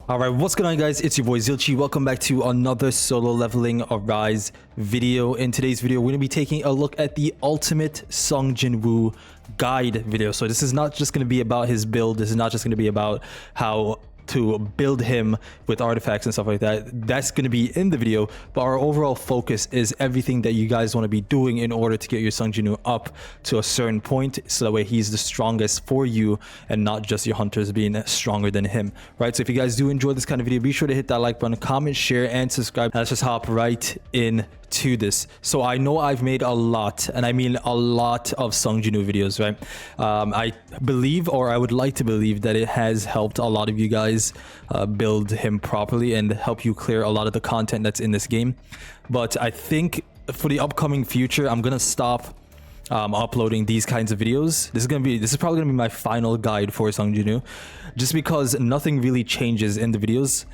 Alright, what's going on guys? It's your boy Zilchi. Welcome back to another solo leveling Arise video. In today's video, we're going to be taking a look at the ultimate Sung JINWOO guide video. So this is not just going to be about his build. This is not just going to be about how to build him with artifacts and stuff like that. That's going to be in the video, but our overall focus is everything that you guys want to be doing in order to get your Sung JINWOO up to a certain point, so that way he's the strongest for you and not just your hunters being stronger than him, right? So if you guys do enjoy this kind of video, be sure to hit that like button, comment, share, and subscribe. Let's just hop right in to this. So I know I've made a lot, and I mean a lot, of Sung JINWOO videos, right? I believe, or I would like to believe, that it has helped a lot of you guys build him properly and help you clear a lot of the content that's in this game. But I think for the upcoming future, I'm gonna stop uploading these kinds of videos. This is probably gonna be my final guide for Sung JINWOO, just because nothing really changes in the videos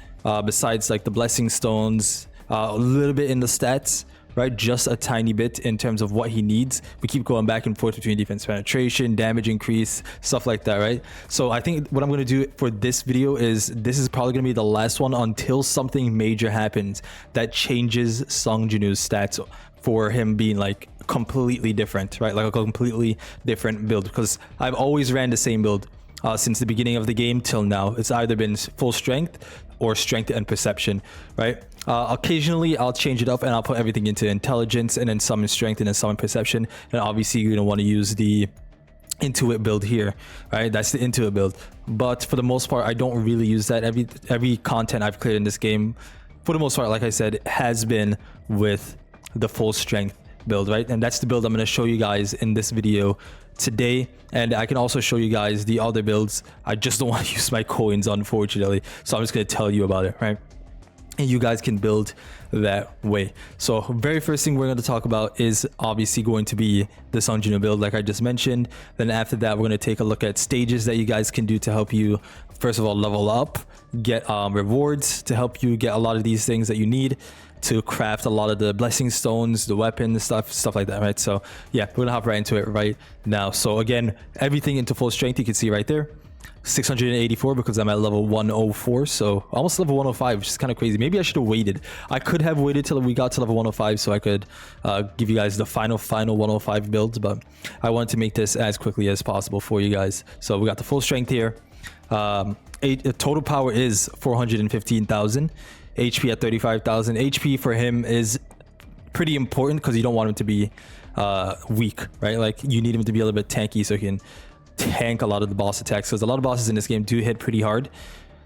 besides like the blessing stones, a little bit in the stats, right? Just a tiny bit in terms of what he needs. We keep going back and forth between defense penetration, damage increase, stuff like that, right? So I think what I'm going to do for this video is, this is probably going to be the last one until something major happens that changes Sung JINWOO's stats for him being like completely different, right? Like a completely different build, because I've always ran the same build since the beginning of the game till now. It's either been full strength or strength and perception, right? Occasionally I'll change it up and I'll put everything into intelligence, and then some in strength and then some in perception. And obviously you're gonna want to use the intuit build here, right? That's the intuit build. But for the most part, I don't really use that. Every content I've cleared in this game, for the most part, like I said, has been with the full strength build, right? And that's the build I'm going to show you guys in this video today. And I can also show you guys the other builds. I just don't want to use my coins, unfortunately, so I'm just going to tell you about it, right? And you guys can build that way. So very first thing we're going to talk about is obviously going to be the Sung JINWOO build, like I just mentioned. Then after that, we're going to take a look at stages that you guys can do to help you, first of all, level up, get rewards to help you get a lot of these things that you need to craft a lot of the blessing stones, the weapons, stuff like that, right? So yeah, we're gonna hop right into it right now. So again, everything into full strength, you can see right there, 684, because I'm at level 104, so almost level 105, which is kind of crazy. Maybe I should have waited. I could have waited till we got to level 105 so I could give you guys the final 105 builds, but I wanted to make this as quickly as possible for you guys. So we got the full strength here. Total power is 415,000. HP at 35,000. HP for him is pretty important because you don't want him to be weak, right? Like you need him to be a little bit tanky so he can tank a lot of the boss attacks, because a lot of bosses in this game do hit pretty hard.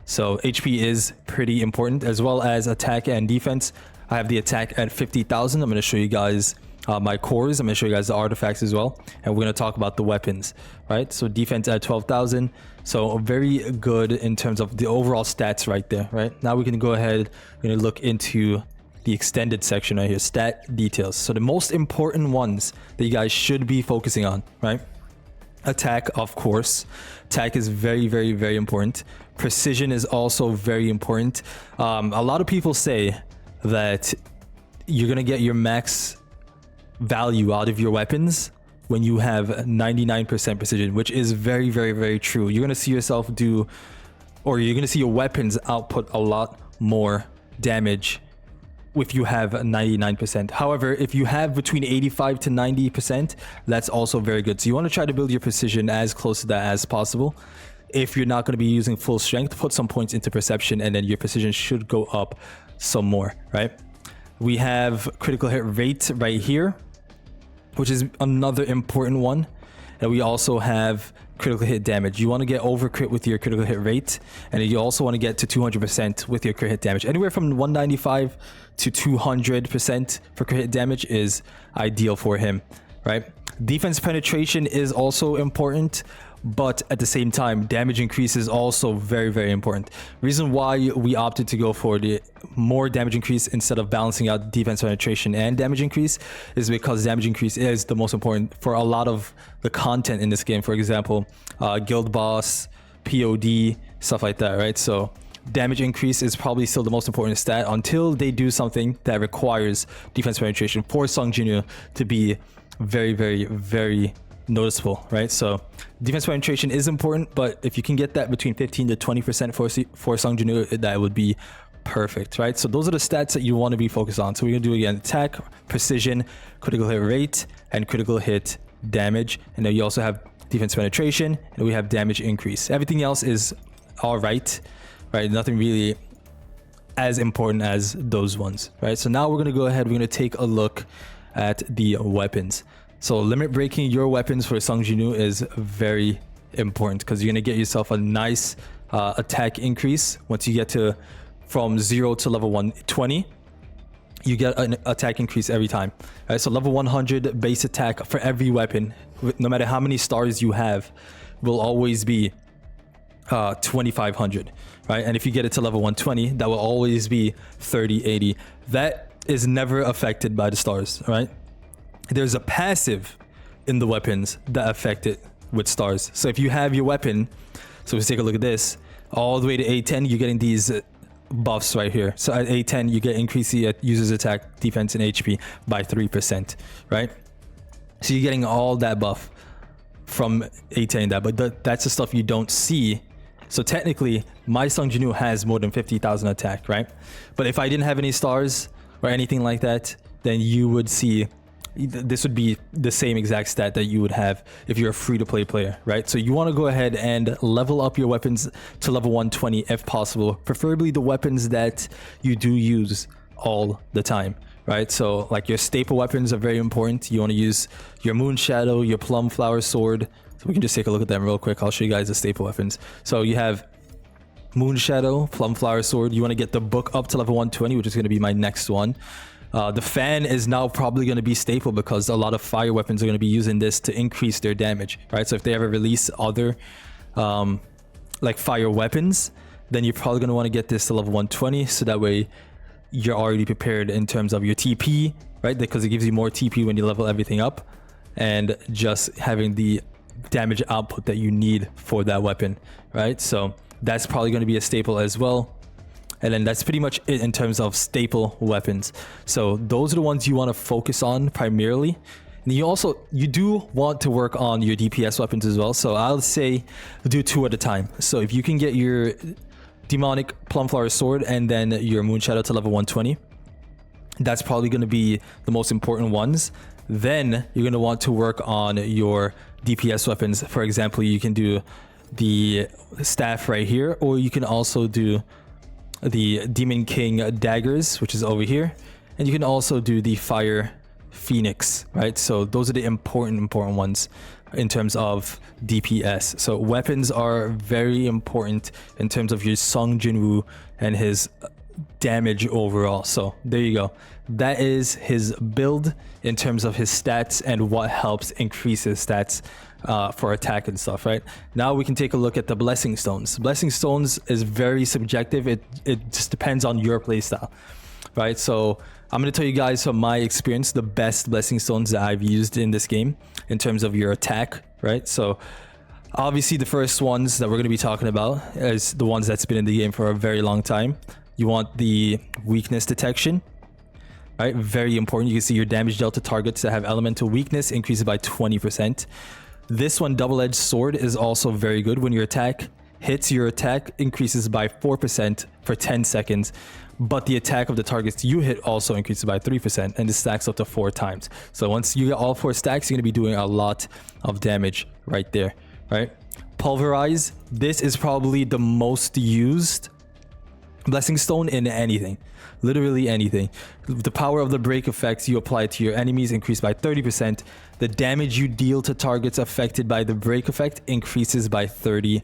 So HP is pretty important, as well as attack and defense. I have the attack at 50,000. I'm going to show you guys my cores. I'm going to show you guys the artifacts as well, and we're going to talk about the weapons, right? So defense at 12,000. So very good in terms of the overall stats right there, right? Now we can go ahead, we're going to look into the extended section right here, stat details. So the most important ones that you guys should be focusing on, right? Attack, of course. Attack is very, very, very important. Precision is also very important. A lot of people say that you're going to get your max value out of your weapons when you have 99% precision, which is very, very, very true. You're going to see yourself do, or you're going to see your weapons output a lot more damage if you have 99%. However, if you have between 85 to 90%, that's also very good. So you want to try to build your precision as close to that as possible. If you're not going to be using full strength, put some points into perception, and then your precision should go up some more, right? We have critical hit rate right here, which is another important one. And we also have critical hit damage. You want to get over crit with your critical hit rate, and you also want to get to 200% with your crit hit damage. Anywhere from 195 to 200% for crit hit damage is ideal for him, right? Defense penetration is also important, but at the same time, damage increase is also very, very important. Reason why we opted to go for the more damage increase instead of balancing out defense penetration and damage increase is because damage increase is the most important for a lot of the content in this game. For example, guild boss, POD, stuff like that, right? So damage increase is probably still the most important stat until they do something that requires defense penetration for Sung JINWOO to be very, very, very noticeable, right? So defense penetration is important, but if you can get that between 15 to 20% for Sung Jinwoo, that would be perfect, right? So those are the stats that you want to be focused on. So we're gonna do again: attack, precision, critical hit rate, and critical hit damage. And then you also have defense penetration, and we have damage increase. Everything else is all right, right? Nothing really as important as those ones, right? So now we're gonna go ahead, we're gonna take a look at the weapons. So limit breaking your weapons for Sung Jinwoo is very important, because you're gonna get yourself a nice attack increase. Once you get to from 0 to level 120, you get an attack increase every time, right? So level 100 base attack for every weapon, no matter how many stars you have, will always be 2500, right? And if you get it to level 120, that will always be 3080. That is never affected by the stars, right? There's a passive in the weapons that affect it with stars. So if you have your weapon, so let's take a look at this, all the way to A10, you're getting these buffs right here. So at A10, you get increase the user's attack, defense, and HP by 3%, right? So you're getting all that buff from A10, but that's the stuff you don't see. So technically, my Sung Jinwoo has more than 50,000 attack, right? But if I didn't have any stars or anything like that, then you would see this would be the same exact stat that you would have if you're a free-to-play player, right? So you want to go ahead and level up your weapons to level 120 if possible, preferably the weapons that you do use all the time, right? So like your staple weapons are very important. You want to use your Moon Shadow, your Plum Flower Sword. So we can just take a look at them real quick. I'll show you guys the staple weapons. So you have Moon Shadow, Plum Flower Sword. You want to get the book up to level 120, which is going to be my next one. The fan is now probably going to be staple, because a lot of fire weapons are going to be using this to increase their damage, right? So if they ever release other like fire weapons, then you're probably going to want to get this to level 120, so that way you're already prepared in terms of your TP, right? Because it gives you more TP when you level everything up, and just having the damage output that you need for that weapon, right? So that's probably going to be a staple as well. And then that's pretty much it in terms of staple weapons. So those are the ones you want to focus on primarily. And you do want to work on your DPS weapons as well. So I'll say do 2 at a time. So if you can get your demonic Plum Flower Sword and then your Moon Shadow to level 120, that's probably going to be the most important ones. Then you're going to want to work on your DPS weapons. For example, you can do the staff right here, or you can also do the Demon King daggers, which is over here, and you can also do the Fire Phoenix, right? So those are the important ones in terms of DPS. So weapons are very important in terms of your Sung Jinwoo and his damage overall. So there you go. That is his build in terms of his stats and what helps increase his stats for attack and stuff, right? Now we can take a look at the blessing stones. Blessing stones is very subjective. It just depends on your playstyle, right? So I'm going to tell you guys from my experience the best blessing stones that I've used in this game in terms of your attack, right? So obviously the first ones that we're going to be talking about is the ones that's been in the game for a very long time. You want the weakness detection, right? Very important. You can see your damage dealt to targets that have elemental weakness increases by 20%. This one, double-edged sword, is also very good. When your attack hits, your attack increases by 4% for 10 seconds, but the attack of the targets you hit also increases by 3%, and this stacks up to 4 times. So once you get all 4 stacks, you're going to be doing a lot of damage right there, right? Pulverize. This is probably the most used blessing stone in anything, literally anything. The power of the break effects you apply to your enemies increase by 30%. The damage you deal to targets affected by the break effect increases by 30%,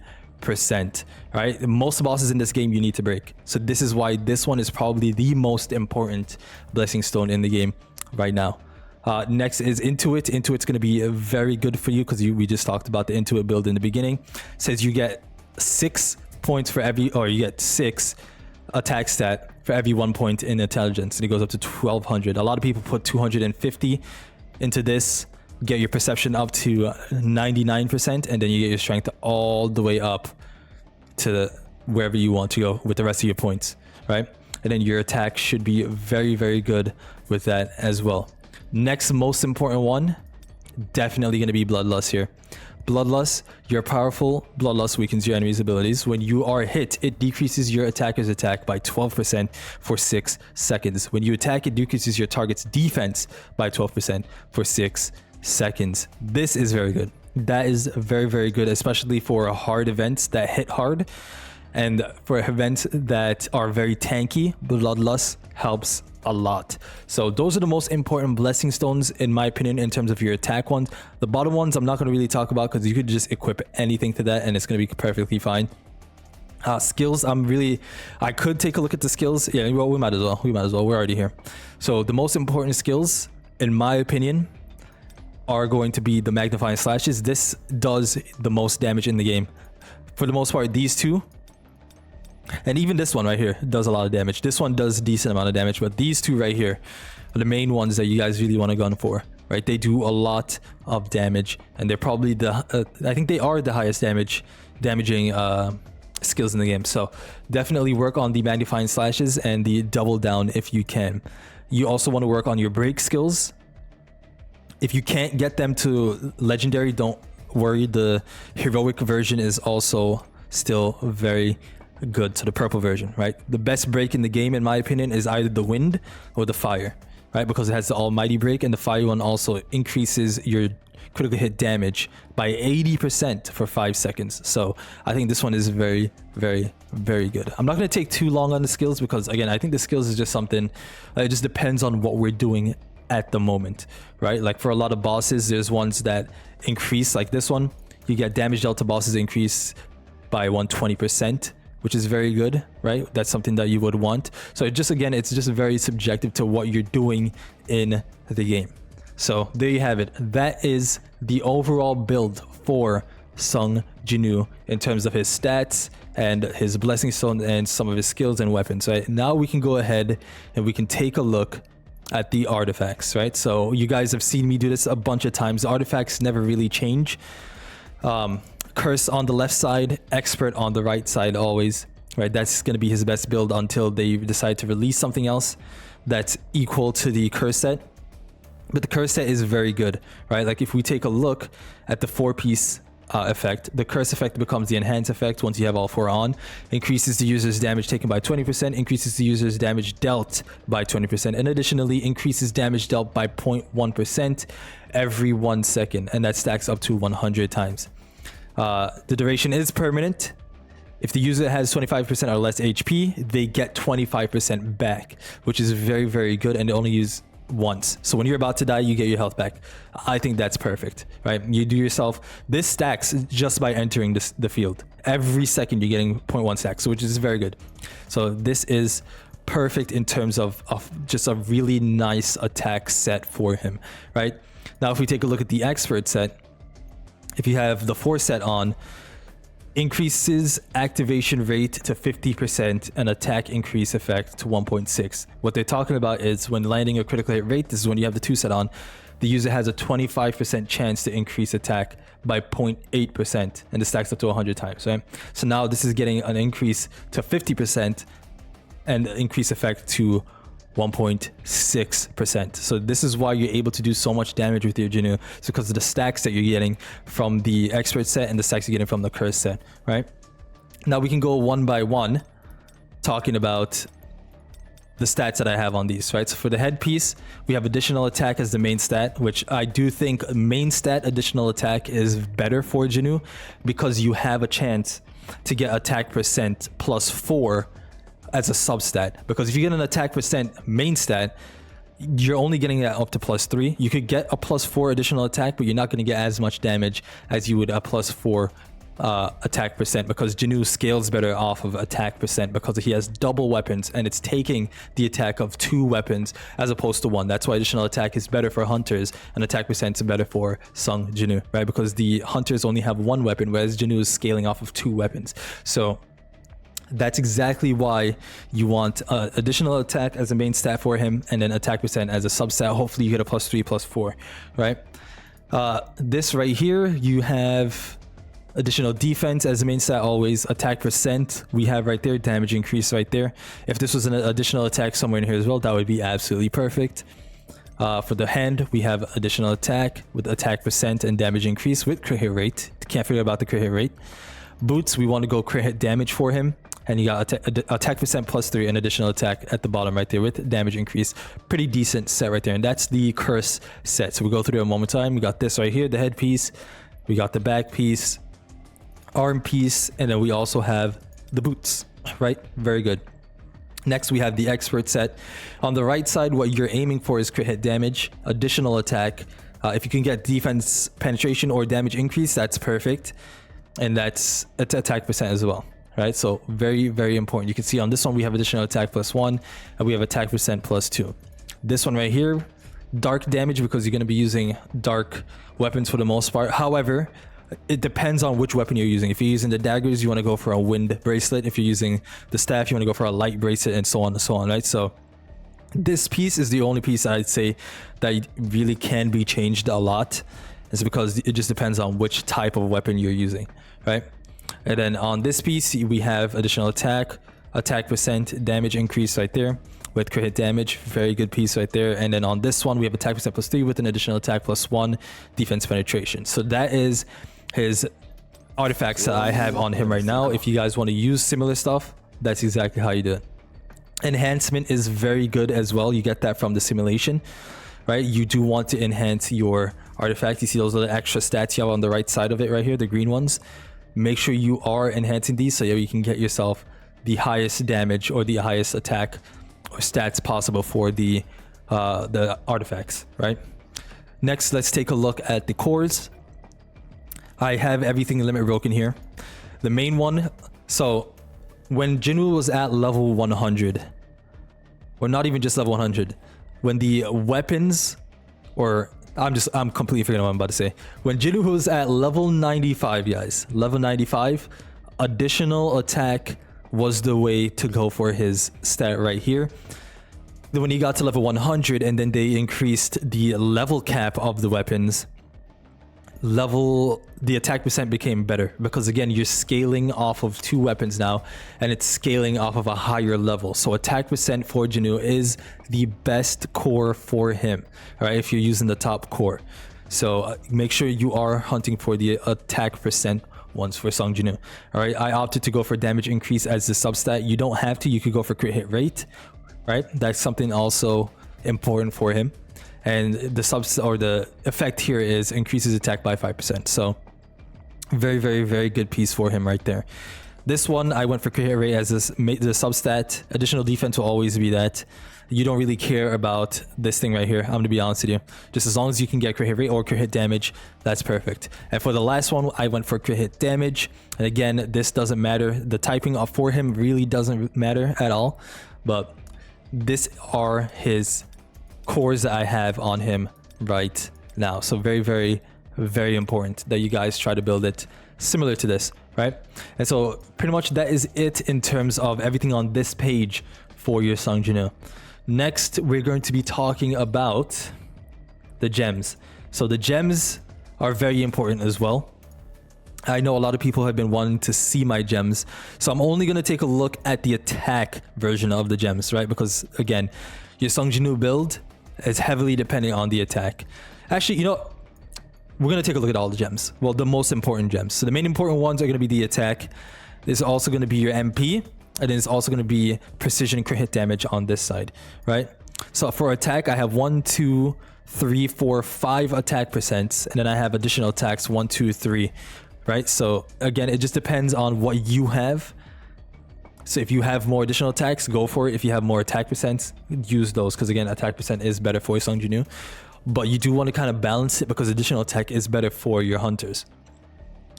right? Most bosses in this game you need to break, so this is why this one is probably the most important blessing stone in the game right now. Next is Intuit. Intuit's going to be very good for you, because we just talked about the Intuit build in the beginning. It says you get 6 points for every, or you get 6 attack stat for every 1 point in intelligence, and it goes up to 1200. A lot of people put 250 into this, get your perception up to 99%, and then you get your strength all the way up to wherever you want to go with the rest of your points, right? And then your attack should be very, very good with that as well. Next most important one definitely going to be Bloodlust here. Bloodlust, you're powerful. Bloodlust weakens your enemy's abilities. When you are hit, it decreases your attacker's attack by 12% for 6 seconds. When you attack, it decreases your target's defense by 12% for 6 seconds. This is very good. That is very, very good, especially for hard events that hit hard. And for events that are very tanky, Bloodlust helps a lot. So those are the most important blessing stones in my opinion in terms of your attack ones. The bottom ones I'm not going to really talk about because you could just equip anything to that and it's going to be perfectly fine. Skills, I could take a look at the skills. Yeah, well, we might as well. We're already here. So the most important skills in my opinion are going to be the magnifying slashes. This does the most damage in the game. For the most part, these two, and even this one right here does a lot of damage. This one does a decent amount of damage, but these two right here are the main ones that you guys really want to gun for, right? They do a lot of damage, and they're probably I think they are the highest damaging skills in the game. So definitely work on the magnifying slashes and the double down if you can. You also want to work on your break skills. If you can't get them to legendary, don't worry. The heroic version is also still very good to the purple version, right? The best break in the game in my opinion is either the wind or the fire, right? Because it has the almighty break, and the fire one also increases your critical hit damage by 80% for 5 seconds. So I think this one is very, very, very good. I'm not going to take too long on the skills because again, I think the skills is just something, it just depends on what we're doing at the moment, right? Like for a lot of bosses, there's ones that increase, like this one, you get damage dealt to bosses increase by 120%, which is very good, right? That's something that you would want. So it's just very subjective to what you're doing in the game. So there you have it. That is the overall build for Sung Jinwoo in terms of his stats and his blessing stone and some of his skills and weapons, right? Now we can go ahead and we can take a look at the artifacts, right? So you guys have seen me do this a bunch of times. The artifacts never really change. Curse on the left side, expert on the right side always, right? That's going to be his best build until they decide to release something else that's equal to the curse set. But the curse set is very good, right? Like if we take a look at the 4-piece effect, the curse effect becomes the enhance effect once you have all 4 on. Increases the user's damage taken by 20%, increases the user's damage dealt by 20%, and additionally increases damage dealt by 0.1% every 1 second, and that stacks up to 100 times. The duration is permanent. If the user has 25% or less HP, they get 25% back, which is very, very good, and they only use once. So when you're about to die, you get your health back. I think that's perfect, right? You do yourself, this stacks just by entering the field. Every second you're getting 0.1 stacks, so which is very good. So this is perfect in terms of just a really nice attack set for him, right? Now if we take a look at the expert set, if you have the 4 set on, increases activation rate to 50% and attack increase effect to 1.6. What they're talking about is when landing a critical hit rate, this is when you have the 2 set on, the user has a 25% chance to increase attack by 0.8%, and this stacks up to 100 times, right? So now this is getting an increase to 50% and increase effect to 1.6%. So this is why you're able to do so much damage with your Jinwoo. It's because of the stacks that you're getting from the expert set and the stacks you're getting from the curse set, right? Now we can go one by one talking about the stats that I have on these, right? So for the headpiece, we have additional attack as the main stat, which I do think main stat additional attack is better for Jinwoo because you have a chance to get attack percent plus 4 as a substat, because if you get an attack percent main stat, you're only getting that up to plus 3. You could get a plus 4 additional attack, but you're not going to get as much damage as you would a plus 4 attack percent, because Jinwoo scales better off of attack percent because he has double weapons and it's taking the attack of 2 weapons as opposed to 1. That's why additional attack is better for hunters and attack percent is better for Sung Jinwoo, right? Because the hunters only have 1 weapon, whereas Jinwoo is scaling off of 2 weapons. So that's exactly why you want additional attack as a main stat for him, and then attack percent as a substat. Hopefully you get a plus 3, plus 4, right? This right here, you have additional defense as a main stat always. Attack percent we have right there, damage increase right there. If this was an additional attack somewhere in here as well, that would be absolutely perfect. For the hand, we have additional attack with attack percent and damage increase with crit hit rate. Can't forget about the crit hit rate. Boots, we want to go crit hit damage for him. And you got attack percent +3 and additional attack at the bottom right there with damage increase. Pretty decent set right there. And that's the curse set. So we go through it one more time. We got this right here, the headpiece. We got the back piece, arm piece, and then we also have the boots, right? Very good. Next, we have the expert set. On the right side, what you're aiming for is crit hit damage, additional attack. If you can get defense penetration or damage increase, that's perfect. And that's attack percent as well. Right, so very, very important. You can see on this one we have additional attack +1 and we have attack percent +2. This one right here, dark damage, because you're going to be using dark weapons for the most part. However, it depends on which weapon you're using. If you're using the daggers, you want to go for a wind bracelet. If you're using the staff, you want to go for a light bracelet, and so on and so on, right? So this piece is the only piece I'd say that really can be changed a lot. It's because it just depends on which type of weapon you're using, right? And then on this piece, we have additional attack, attack percent, damage increase right there with crit hit damage. Very good piece right there. And then on this one, we have attack percent +3 with an additional attack +1, defense penetration. So that is his artifacts that I have on him right now. If you guys want to use similar stuff, that's exactly how you do it. Enhancement is very good as well. You get that from the simulation, right? You do want to enhance your artifact. You see those little extra stats you have on the right side of it right here, the green ones. Make sure you are enhancing these so you can get yourself the highest damage or the highest attack or stats possible for the artifacts, right? Next, let's take a look at the cores. I have everything limit broken here. The main one, so when JINWOO was at level 100, or not even just level 100, when the weapons, or I'm completely forgetting what I'm about to say. When JINWOO was at level 95, guys, level 95, additional attack was the way to go for his stat right here. Then when he got to level 100 and then they increased the level cap of the weapons, the attack percent became better, because again, you're scaling off of 2 weapons now and it's scaling off of a higher level. So attack percent for JINWOO is the best core for him, all right, if you're using the top core. So make sure you are hunting for the attack percent ones for Song JINWOO. All right, I opted to go for damage increase as the substat. You don't have to, you could go for crit hit rate, right? That's something also important for him. And the effect here is increases attack by 5%. So very, very, very good piece for him right there. This one, I went for crit hit rate as the substat. Additional defense will always be that. You don't really care about this thing right here. I'm gonna be honest with you. Just as long as you can get crit hit rate or crit hit damage, that's perfect. And for the last one, I went for crit hit damage. And again, this doesn't matter. The typing up for him really doesn't matter at all. But these are his cores that I have on him right now. So very, very, very important that you guys try to build it similar to this, right? And so pretty much that is it in terms of everything on this page for your Song JINWOO. Next, we're going to be talking about the gems. So the gems are very important as well. I know a lot of people have been wanting to see my gems, so I'm only going to take a look at the attack version of the gems, right? Because again, your Song JINWOO build is heavily dependent on the attack. Actually, you know, we're going to take a look at all the gems. Well, the most important gems. So the main important ones are going to be the attack. There's also going to be your MP, and then it's also going to be precision crit hit damage on this side, right? So for attack, I have 1, 2, 3, 4, 5 attack percents, and then I have additional attacks 1, 2, 3, right? So again, it just depends on what you have. So if you have more additional attacks, go for it. If you have more attack percents, use those, because again, attack percent is better for Song JINWOO. But you do want to kind of balance it, because additional attack is better for your hunters.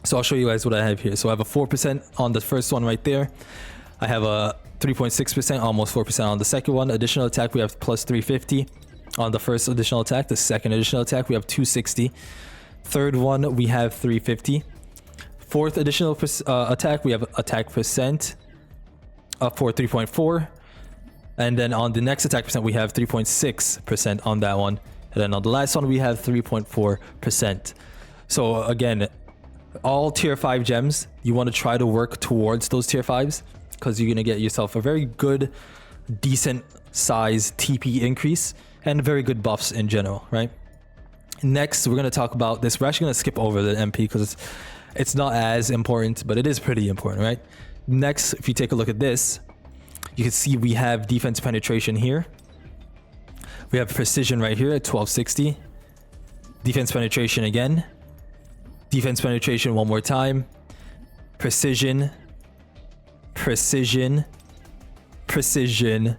So I'll show you guys what I have here. So I have a 4% on the first one right there. I have a 3.6%, almost 4% on the second one. Additional attack, we have plus 350 on the first additional attack. The second additional attack, we have 260. Third one, we have 350. Fourth additional attack, we have attack percent for 3.4. And then on the next attack percent, we have 3.6% on that one. And then on the last one, we have 3.4%. So again, all tier 5 gems, you want to try to work towards those tier 5s, because you're going to get yourself a very good, decent size TP increase. and very good buffs in general, right? Next, we're going to talk about this. We're actually going to skip over the MP because it's not as important, but it is pretty important, right? Next, if you take a look at this, you can see we have defense penetration here. We have precision right here at 1260. Defense penetration again. Defense penetration one more time. Precision, precision, precision,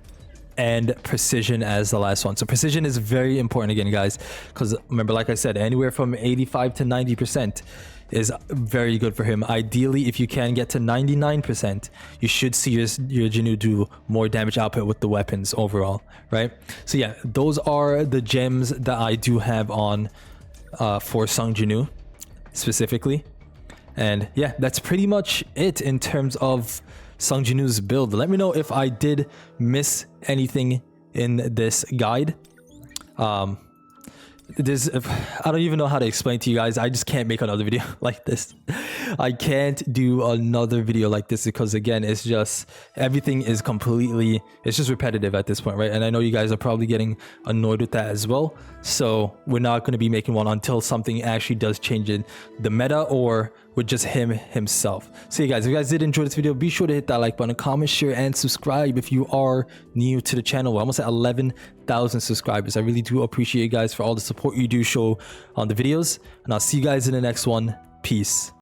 and precision as the last one. So precision is very important again, guys, because remember, like I said, anywhere from 85 to 90% is very good for him. Ideally, if you can get to 99%, you should see your JINWOO do more damage output with the weapons overall, right? So yeah, those are the gems that I do have on for Sung JINWOO specifically. And yeah, that's pretty much it in terms of Sung JINWOO's build. Let me know if I did miss anything in this guide. I don't even know how to explain to you guys. I just can't make another video like this. I can't do another video like this because, again, it's just everything is completely, it's just repetitive at this point, right? And I know you guys are probably getting annoyed with that as well. So we're not going to be making one until something actually does change in the meta or with just him himself. So yeah, guys, if you guys did enjoy this video, be sure to hit that like button, comment, share, and subscribe if you are new to the channel. We're almost at 11,000 subscribers. I really do appreciate you guys for all the support you do show on the videos, and I'll see you guys in the next one. Peace.